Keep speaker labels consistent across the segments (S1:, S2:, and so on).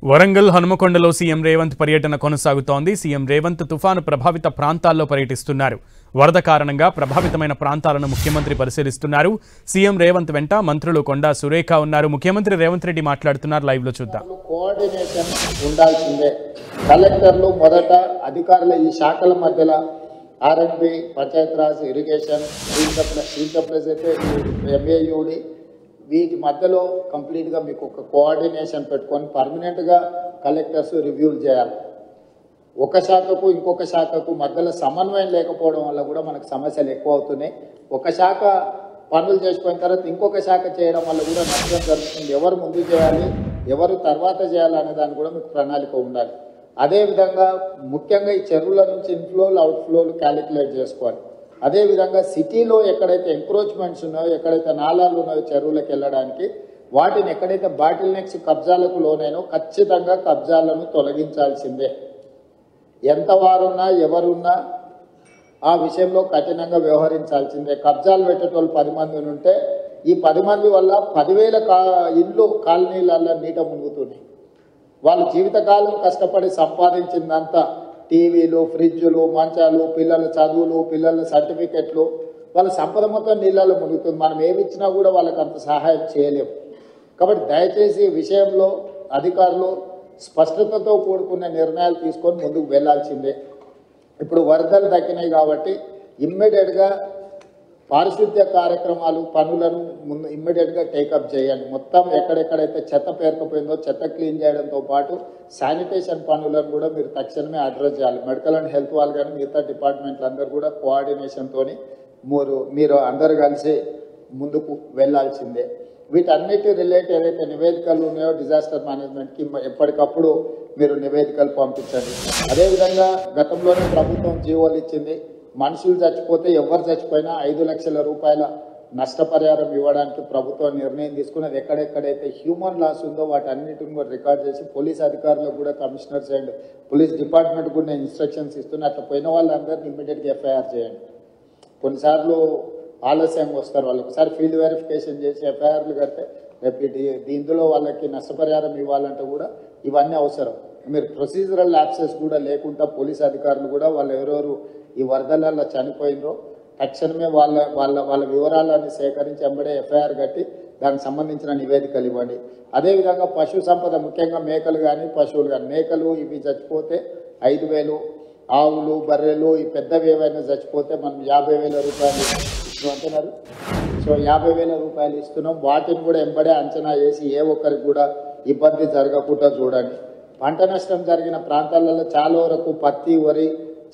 S1: Warangal హనుమకొండలో CM Revanth పర్యటన కొనసాగుతోంది. CM Revanth తుఫాను ప్రభావిత ప్రాంతాల్లో పర్యటిస్తున్నారు. వరద కారణంగా ప్రభావితమైన ప్రాంతాలను ముఖ్యమంత్రి పరిశీలిస్తున్నారు. సీఎం రేవంత్ వెంట మంత్రులు కొండా సురేఖ ఉన్నారు. ముఖ్యమంత్రి రేవంత్ రెడ్డి మాట్లాడుతున్నారు. లైవ్ లో చూద్దాం.
S2: కోఆర్డినేషన్ ఉండాల్సిందే. కలెక్టర్లు మొదట అధికారుల ఈ శాఖల మధ్యలో ఆర్ఎండ్బి, పంచాయతీరాజ్, ఇరిగేషన్, సీసప్లస్ అయితే ఎంఏయుడి వీటి మధ్యలో కంప్లీట్గా మీకు ఒక కోఆర్డినేషన్ పెట్టుకొని పర్మనెంట్గా కలెక్టర్స్ రివ్యూలు చేయాలి. ఒక శాఖకు ఇంకొక శాఖకు మధ్యలో సమన్వయం లేకపోవడం వల్ల కూడా మనకు సమస్యలు ఎక్కువ అవుతున్నాయి. ఒక శాఖ పనులు చేసిపోయిన తర్వాత ఇంకొక శాఖ చేయడం వల్ల కూడా నష్టం జరుగుతుంది. ఎవరు ముందు చేయాలి, ఎవరు తర్వాత చేయాలి అనే దాన్ని కూడా మీకు ప్రణాళిక ఉండాలి. అదేవిధంగా ముఖ్యంగా ఈ చెరువుల నుంచి ఇన్ఫ్లోలు అవుట్ఫ్లోలు క్యాలిక్యులేట్ చేసుకోవాలి. అదేవిధంగా సిటీలో ఎక్కడైతే ఎంక్రోచ్మెంట్స్ ఉన్నాయో, ఎక్కడైతే నాలాలు ఉన్నాయో చెరువులకు వెళ్ళడానికి, వాటిని ఎక్కడైతే బాటిల్ నెక్స్ కబ్జాలకు లోనైనో ఖచ్చితంగా కబ్జాలను తొలగించాల్సిందే. ఎంత వారున్నా ఎవరున్నా ఆ విషయంలో కఠినంగా వ్యవహరించాల్సిందే. కబ్జాలు పెట్టేటోళ్ళు 10 మంది ఉంటే ఈ 10 మంది వల్ల 10,000 ఇళ్ళు కాలనీలలో నీట మునుగుతున్నాయి. వాళ్ళు జీవితకాలం కష్టపడి సంపాదించిందంతా టీవీలు, ఫ్రిడ్జులు, మంచాలు, పిల్లల చదువులు, పిల్లల సర్టిఫికెట్లు, వాళ్ళ సంపద మొత్తం నీళ్ళలో మునుగుతుంది. మనం ఏమి ఇచ్చినా కూడా వాళ్ళకి అంత సహాయం చేయలేము. కాబట్టి దయచేసి ఈ విషయంలో అధికారులు స్పష్టతతో కూడుకున్న నిర్ణయాలు తీసుకొని ముందుకు వెళ్లాల్సిందే. ఇప్పుడు వరదలు తగ్గినాయి కాబట్టి ఇమ్మీడియట్గా పారిశుద్ధ్య కార్యక్రమాలు పనులను ముందు ఇమ్మీడియట్గా టేకప్ చేయండి. మొత్తం ఎక్కడెక్కడైతే చెత్త పేరుకుపోయిందో చెత్త క్లీన్ చేయడంతో పాటు శానిటేషన్ పనులను కూడా మీరు తక్షణమే అడ్రస్ చేయాలి. మెడికల్ అండ్ హెల్త్ వాళ్ళు కానీ మిగతా డిపార్ట్మెంట్లు అందరూ కూడా కోఆర్డినేషన్తో మీరు అందరు కలిసి ముందుకు వెళ్లాల్సిందే. వీటన్నిటి రిలేట్ ఏదైతే నివేదికలు ఉన్నాయో డిజాస్టర్ మేనేజ్మెంట్కి ఎప్పటికప్పుడు మీరు నివేదికలు పంపించండి. అదేవిధంగా గతంలోనే ప్రభుత్వం జీవోలు ఇచ్చింది. మనుషులు చచ్చిపోతే ఎవరు చచ్చిపోయినా 5 లక్షల రూపాయల నష్టపరిహారం ఇవ్వడానికి ప్రభుత్వం నిర్ణయం తీసుకున్నది. ఎక్కడెక్కడైతే హ్యూమన్ లాస్ ఉందో వాటి అన్నిటిని కూడా రికార్డ్ చేసి పోలీస్ అధికారులకు కూడా కమిషనర్స్ అండ్ పోలీస్ డిపార్ట్మెంట్ కూడా నేను ఇన్స్ట్రక్షన్స్ ఇస్తున్నా. అట్లా పోయిన వాళ్ళందరినీ ఇమ్మీడియట్గా ఎఫ్ఐఆర్ చేయండి. కొన్నిసార్లు ఆలస్యంగా వస్తారు. వాళ్ళు ఒకసారి ఫీల్డ్ వెరిఫికేషన్ చేసి ఎఫ్ఐఆర్లు కడితే రేపు దీంట్లో వాళ్ళకి నష్టపరిహారం ఇవ్వాలంటే కూడా ఇవన్నీ అవసరం. మీరు ప్రొసీజరల్ ల్యాప్సెస్ కూడా లేకుండా పోలీస్ అధికారులు కూడా వాళ్ళు ఎవరెవరు ఈ వరదలలో చనిపోయినరో తక్షణమే వాళ్ళ వివరాలన్నీ సేకరించి ఎంబడే ఎఫ్ఐఆర్ కట్టి దానికి సంబంధించిన నివేదికలు ఇవ్వండి. అదేవిధంగా పశు సంపద ముఖ్యంగా మేకలు కానీ పశువులు కానీ, మేకలు ఇవి చచ్చిపోతే 5,000, ఆవులు బర్రెలు ఈ పెద్దవి ఏవైనా చచ్చిపోతే మనం 50,000 రూపాయలు ఇస్తున్నాం. సో 50,000 రూపాయలు ఇస్తున్నాం. వాటిని కూడా ఎంబడే అంచనా వేసి ఏ ఒక్కరికి కూడా ఇబ్బంది జరగకుండా చూడండి. పంట నష్టం జరిగిన ప్రాంతాలలో చాలా వరకు పత్తి, వరి,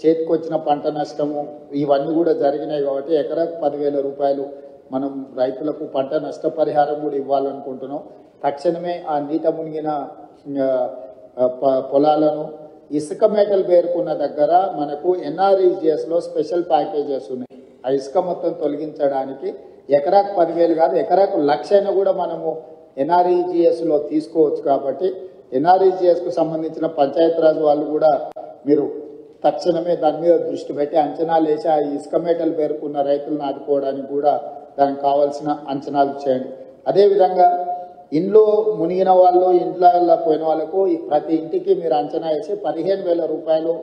S2: చేతికొచ్చిన పంట నష్టము ఇవన్నీ కూడా జరిగినాయి కాబట్టి ఎకరాకు 10,000 రూపాయలు మనం రైతులకు పంట నష్టపరిహారం కూడా ఇవ్వాలనుకుంటున్నాం. తక్షణమే ఆ నీట మునిగిన పొలాలను ఇసుక మేటలు పేరుకున్న దగ్గర మనకు ఎన్ఆర్ఈజిఎస్లో స్పెషల్ ప్యాకేజెస్ ఉన్నాయి. ఆ ఇసుక మొత్తం తొలగించడానికి ఎకరాకు 10,000 కాదు, ఎకరాకు 1,00,000 కూడా మనము ఎన్ఆర్ఈజిఎస్లో తీసుకోవచ్చు. కాబట్టి ఎన్ఆర్ఈజిఎస్కు సంబంధించిన పంచాయతీరాజ్ వాళ్ళు కూడా మీరు తక్షణమే దాని మీద దృష్టి పెట్టి అంచనాలు వేసి ఆ ఇసుక మేటలు పేరుకున్న రైతులను ఆదుకోవడానికి కూడా దానికి కావాల్సిన అంచనాలు చేయండి. అదేవిధంగా ఇంట్లో మునిగిన వాళ్ళు, ఇంట్లో పోయిన వాళ్ళకు ప్రతి ఇంటికి మీరు అంచనా వేసి 15,000 రూపాయలు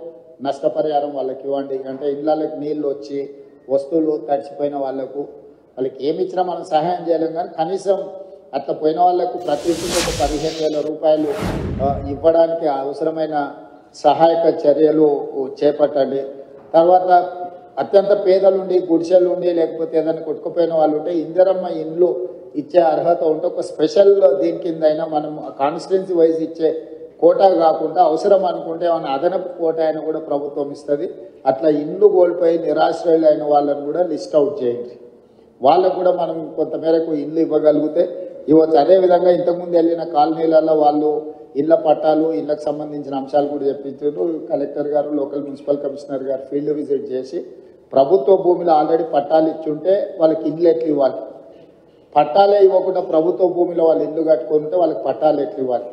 S2: నష్టపరిహారం వాళ్ళకి ఇవ్వండి. అంటే ఇళ్ళకి నీళ్ళు వచ్చి వస్తువులు తడిచిపోయిన వాళ్ళకి ఏమి ఇచ్చినా మనం సహాయం చేయలేం, కానీ కనీసం అట్లా పోయిన వాళ్ళకు ప్రతి ఇంటికి ఒక 15,000 రూపాయలు ఇవ్వడానికి అవసరమైన సహాయక చర్యలు చేపట్టండి. తర్వాత అత్యంత పేదలుండి, గుడిసెలుండి, లేకపోతే ఏదైనా కొట్టుకుపోయిన వాళ్ళు ఉంటే ఇందిరమ్మ ఇండ్లు ఇచ్చే అర్హత ఉంటే ఒక స్పెషల్ దీని కింద అయినా మనం కాన్స్టిట్యున్సీ వైజ్ ఇచ్చే కోటా కాకుండా అవసరం అనుకుంటే ఏమైనా అదనపు కోటా అయినా కూడా ప్రభుత్వం ఇస్తుంది. అట్లా ఇండ్లు కోల్పోయి నిరాశ్రయులు అయిన వాళ్ళని కూడా లిస్ట్ అవుట్ చేయండి. వాళ్ళకు కూడా మనం కొంతమేరకు ఇండ్లు ఇవ్వగలిగితే ఇవ్వచ్చు. అదేవిధంగా ఇంతకుముందు వెళ్ళిన కాలనీలలో వాళ్ళు ఇళ్ల పట్టాలు, ఇళ్లకు సంబంధించిన అంశాలు కూడా చెప్పించారు. కలెక్టర్ గారు, లోకల్ మున్సిపల్ కమిషనర్ గారు ఫీల్డ్ విజిట్ చేసి ప్రభుత్వ భూమిలో ఆల్రెడీ పట్టాలు ఇచ్చుంటే వాళ్ళకి ఇల్లు ఎట్లు ఇవ్వాలి, పట్టాలే ఇవ్వకుండా ప్రభుత్వ భూమిలో వాళ్ళు ఇల్లు కట్టుకుంటే వాళ్ళకి పట్టాలు ఎట్లు ఇవ్వాలి.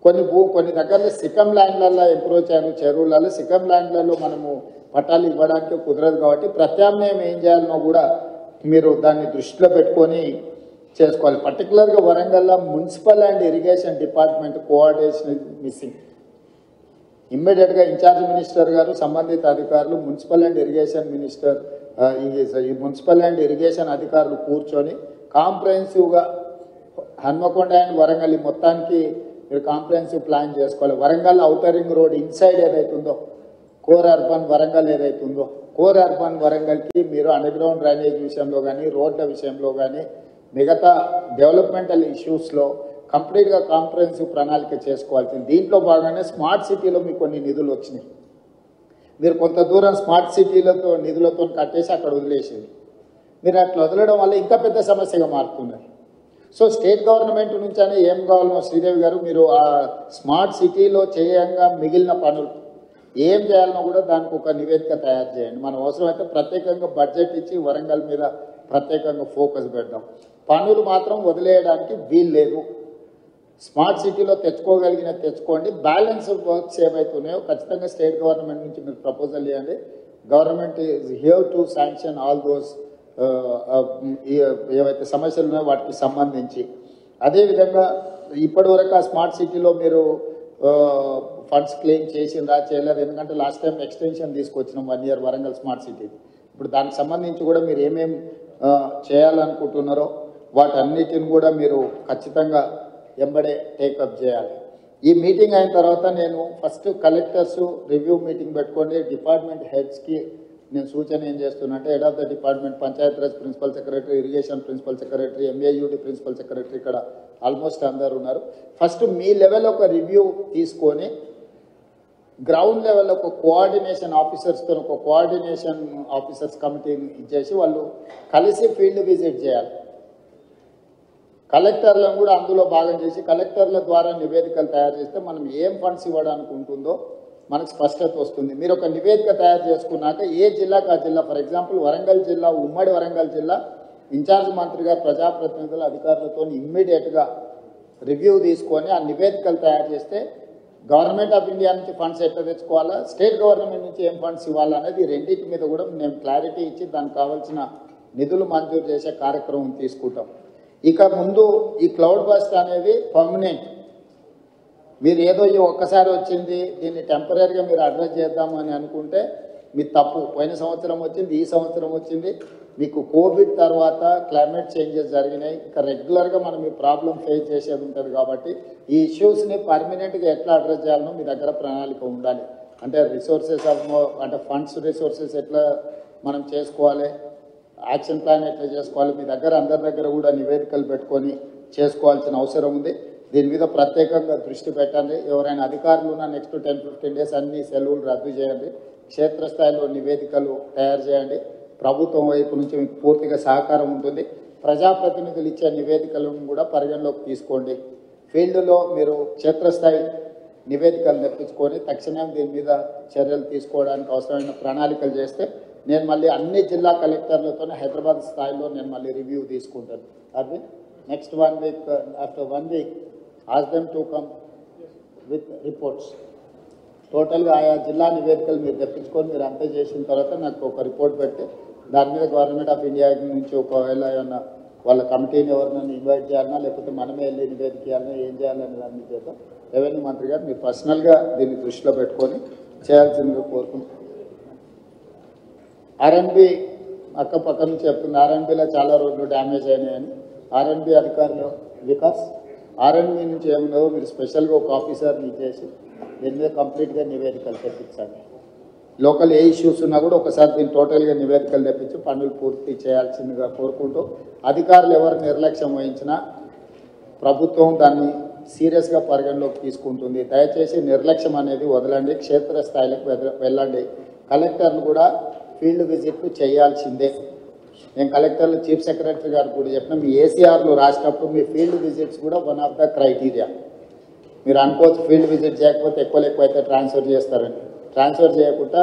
S2: కొన్ని దగ్గరలో సికం ల్యాండ్లలో ఎంప్రోచ్ అయ్యారు. చెరువులలో సికం ల్యాండ్లలో మనము పట్టాలు ఇవ్వడానికి కుదరదు. కాబట్టి ప్రత్యామ్నాయం ఏం చేయాలనో కూడా మీరు దాన్ని దృష్టిలో పెట్టుకొని చేసుకోవాలి. పర్టికులర్గా వరంగల్లో municipal and irrigation department coordination missing. ఇమ్మీడియట్గా ఇన్ఛార్జ్ మినిస్టర్ గారు, సంబంధిత అధికారులు, మున్సిపల్ అండ్ ఇరిగేషన్ మినిస్టర్, ఈ మున్సిపల్ అండ్ ఇరిగేషన్ అధికారులు కూర్చొని కాంప్రహెన్సివ్గా హన్మకొండ అండ్ వరంగల్ మొత్తానికి మీరు కాంప్రహెన్సివ్ ప్లాన్ చేసుకోవాలి. Warangal outer ring road inside ఏదైతే ఉందో, కోర్ అర్బన్ వరంగల్ ఏదైతే ఉందో, కోర్ అర్బన్ వరంగల్కి మీరు అండర్ గ్రౌండ్ డ్రైనేజ్ విషయంలో కానీ, రోడ్ల విషయంలో కానీ, మిగతా డెవలప్మెంటల్ ఇష్యూస్లో కంప్లీట్గా కాంప్రహెన్సివ్ ప్రణాళిక చేసుకోవాల్సింది. దీంట్లో భాగంగానే స్మార్ట్ సిటీలో మీకు కొన్ని నిధులు వచ్చినాయి. మీరు కొంత దూరం స్మార్ట్ సిటీలతో నిధులతో కట్టేసి అక్కడ వదిలేసింది. మీరు అట్లా వదలడం వల్ల ఇంకా పెద్ద సమస్యగా మారుతున్నారు. సో స్టేట్ గవర్నమెంట్ నుంచైనా ఏం కావాలనో శ్రీదేవి గారు, మీరు ఆ స్మార్ట్ సిటీలో చేయంగా మిగిలిన పనులు ఏం చేయాలనో కూడా దానికి ఒక నివేదిక తయారు చేయండి. మనం అవసరమైతే ప్రత్యేకంగా బడ్జెట్ ఇచ్చి వరంగల్ మీద ప్రత్యేకంగా ఫోకస్ పెడదాం. పనులు మాత్రం వదిలేయడానికి వీలు లేదు. స్మార్ట్ సిటీలో తెచ్చుకోగలిగిన తెచ్చుకోండి. బ్యాలెన్స్ వర్క్స్ ఏవైతున్నాయో ఖచ్చితంగా స్టేట్ గవర్నమెంట్ నుంచి మీరు ప్రపోజల్ ఇవ్వండి. Government is here to sanction all those ఏవైతే సమస్యలు ఉన్నాయో వాటికి సంబంధించి. అదేవిధంగా ఇప్పటివరకు ఆ స్మార్ట్ సిటీలో మీరు ఫండ్స్ క్లెయిమ్ చేసిందా చేయలేదు, ఎందుకంటే లాస్ట్ టైం ఎక్స్టెన్షన్ తీసుకొచ్చినాం 1 year వరంగల్ స్మార్ట్ సిటీ. ఇప్పుడు దానికి సంబంధించి కూడా మీరు ఏమేమి చేయాలనుకుంటున్నారో వాటన్నిటిని కూడా మీరు ఖచ్చితంగా ఎంబడే టేకప్ చేయాలి. ఈ మీటింగ్ అయిన తర్వాత నేను ఫస్ట్ కలెక్టర్స్ రివ్యూ మీటింగ్ పెట్టుకోండి. డిపార్ట్మెంట్ హెడ్స్కి నేను సూచన ఏం చేస్తున్నా అంటే, head of the department, Panchayati Raj principal secretary, irrigation principal secretary, MAUD principal secretary, ఇక్కడ ఆల్మోస్ట్ అందరు ఉన్నారు. ఫస్ట్ మీ లెవెల్ ఒక రివ్యూ తీసుకొని గ్రౌండ్ లెవెల్ ఒక కోఆర్డినేషన్ ఆఫీసర్స్తో ఒక కోఆర్డినేషన్ ఆఫీసర్స్ కమిటీని ఇచ్చేసి వాళ్ళు కలిసి ఫీల్డ్ విజిట్ చేయాలి. కలెక్టర్లను కూడా అందులో భాగం చేసి కలెక్టర్ల ద్వారా నివేదికలు తయారు చేస్తే మనం ఏం ఫండ్స్ ఇవ్వడానికి ఉంటుందో మనకు స్పష్టత వస్తుంది. మీరు ఒక నివేదిక తయారు చేసుకున్నాక ఏ జిల్లాకు ఆ జిల్లా, ఫర్ ఎగ్జాంపుల్ వరంగల్ జిల్లా, ఉమ్మడి వరంగల్ జిల్లా ఇన్ఛార్జ్ మంత్రి గారు ప్రజాప్రతినిధుల అధికారులతో ఇమ్మీడియట్గా రివ్యూ తీసుకొని ఆ నివేదికలు తయారు చేస్తే గవర్నమెంట్ ఆఫ్ ఇండియా నుంచి ఫండ్స్ ఎట్లా తెచ్చుకోవాలా, స్టేట్ గవర్నమెంట్ నుంచి ఏం ఫండ్స్ ఇవ్వాలా అనేది రెండింటి మీద కూడా మేము క్లారిటీ ఇచ్చి దానికి కావాల్సిన నిధులు మంజూరు చేసే కార్యక్రమం తీసుకుంటాం. ఇక ముందు ఈ క్లౌడ్ బస్ట్ అనేది పర్మనెంట్. మీరు ఏదో ఈ ఒక్కసారి వచ్చింది దీన్ని టెంపరీగా మీరు అడ్రస్ చేద్దామని అనుకుంటే మీ తప్పు. పోయిన సంవత్సరం వచ్చింది, ఈ సంవత్సరం వచ్చింది. మీకు కోవిడ్ తర్వాత క్లైమేట్ చేంజెస్ జరిగినాయి. ఇక రెగ్యులర్గా మనం ఈ ప్రాబ్లం ఫేస్ చేసేది ఉంటుంది కాబట్టి ఈ ఇష్యూస్ని పర్మనెంట్గా ఎట్లా అడ్రస్ చేయాలనో మీ దగ్గర ప్రణాళిక ఉండాలి. అంటే రిసోర్సెస్ అంటే ఫండ్స్ రిసోర్సెస్ ఎట్లా మనం చేసుకోవాలి, యాక్షన్ ప్లాన్ ఎట్లా చేసుకోవాలి, మీ దగ్గర అందరి దగ్గర కూడా నివేదికలు పెట్టుకొని చేసుకోవాల్సిన అవసరం ఉంది. దీని మీద ప్రత్యేకంగా దృష్టి పెట్టండి. ఎవరైనా అధికారులు ఉన్న నెక్స్ట్ 10-15 days అన్ని సెలవులు రద్దు చేయండి. క్షేత్రస్థాయిలో నివేదికలు తయారు చేయండి. ప్రభుత్వం వైపు నుంచి మీకు పూర్తిగా సహకారం ఉంటుంది. ప్రజాప్రతినిధులు ఇచ్చే నివేదికలను కూడా పరిగణలోకి తీసుకోండి. ఫీల్డ్లో మీరు క్షేత్రస్థాయి నివేదికలు తెప్పించుకొని తక్షణం దీని మీద చర్యలు తీసుకోవడానికి అవసరమైన ప్రణాళికలు చేస్తే నేను మళ్ళీ అన్ని జిల్లా కలెక్టర్లతోనే హైదరాబాద్ స్థాయిలో నేను మళ్ళీ రివ్యూ తీసుకుంటాను. అది next 1 week, after 1 week ask them to come with reports. టోటల్గా ఆయా జిల్లా నివేదికలు మీరు తెప్పించుకొని మీరు అంతా చేసిన తర్వాత నాకు ఒక రిపోర్ట్ పెడితే దాని మీద గవర్నమెంట్ ఆఫ్ ఇండియా నుంచి ఒకవేళ ఏమన్నా వాళ్ళ కమిటీని ఎవరినైనా ఇన్వైట్ చేయాలన్నా లేకపోతే మనమే వెళ్ళి నివేదిక చేయాలన్నా ఏం చేయాలని దాన్ని చేద్దాం. రెవెన్యూ మంత్రి గారు మీరు పర్సనల్గా దీన్ని దృష్టిలో పెట్టుకొని చేయాల్సిందిగా కోరుకుంటున్నాను. R&B అక్కపక్క నుంచి చెప్తుంది, R&Bలో చాలా రోడ్లు డ్యామేజ్ అయినాయని. R&B అధికారులు వికాస్ R&B నుంచి ఏమున్నారో మీరు స్పెషల్గా ఒక ఆఫీసర్ని చేసి దీని మీద కంప్లీట్గా నివేదికలు తెప్పించండి. లోకల్ ఏ ఇష్యూస్ ఉన్నా కూడా ఒకసారి దీన్ని టోటల్గా నివేదికలు తెప్పించి పనులు పూర్తి చేయాల్సిందిగా కోరుకుంటూ, అధికారులు ఎవరు నిర్లక్ష్యం వహించినా ప్రభుత్వం దాన్ని సీరియస్గా పరిగణలోకి తీసుకుంటుంది. దయచేసి నిర్లక్ష్యం అనేది వదలండి, క్షేత్రస్థాయిలకు వెళ్ళండి. కలెక్టర్లు కూడా ఫీల్డ్ విజిట్లు చేయాల్సిందే. నేను కలెక్టర్లు చీఫ్ సెక్రటరీ గారు కూడా చెప్పిన మీ ACRలు రాసినప్పుడు మీ ఫీల్డ్ విజిట్స్ కూడా వన్ ఆఫ్ ద క్రైటీరియా. మీరు అనుకోవచ్చు ఫీల్డ్ విజిట్ చేయకపోతే ఎక్కువైతే ట్రాన్స్ఫర్ చేస్తారని. ట్రాన్స్ఫర్ చేయకుండా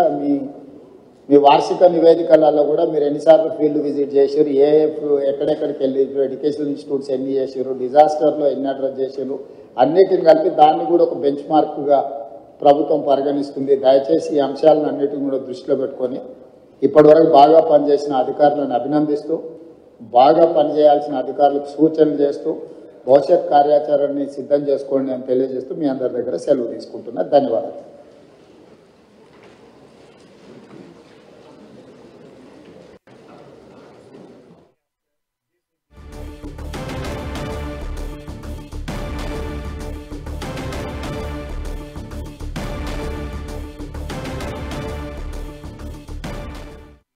S2: మీ వార్షిక నివేదికలలో కూడా మీరు ఎన్నిసార్లు ఫీల్డ్ విజిట్ చేసారు, ఎక్కడెక్కడికి వెళ్ళి ఎడ్యుకేషనల్ ఇన్స్టిట్యూట్స్ ఎన్ని చేసారు, డిజాస్టర్లో ఎన్ని అడ్రస్ చేసారు, అన్నిటిని కలిపి దాన్ని కూడా ఒక బెంచ్ మార్క్గా ప్రభుత్వం పరిగణిస్తుంది. దయచేసి ఈ అంశాలను అన్నిటిని కూడా దృష్టిలో పెట్టుకొని ఇప్పటివరకు బాగా పనిచేసిన అధికారులను అభినందిస్తూ బాగా పనిచేయాల్సిన అధికారులకు సూచనలు చేస్తూ భవిష్యత్ కార్యాచరణని సిద్ధం చేసుకోండి అని తెలియజేస్తూ మీ అందరి దగ్గర సెలవు తీసుకుంటున్నా. ధన్యవాదాలు.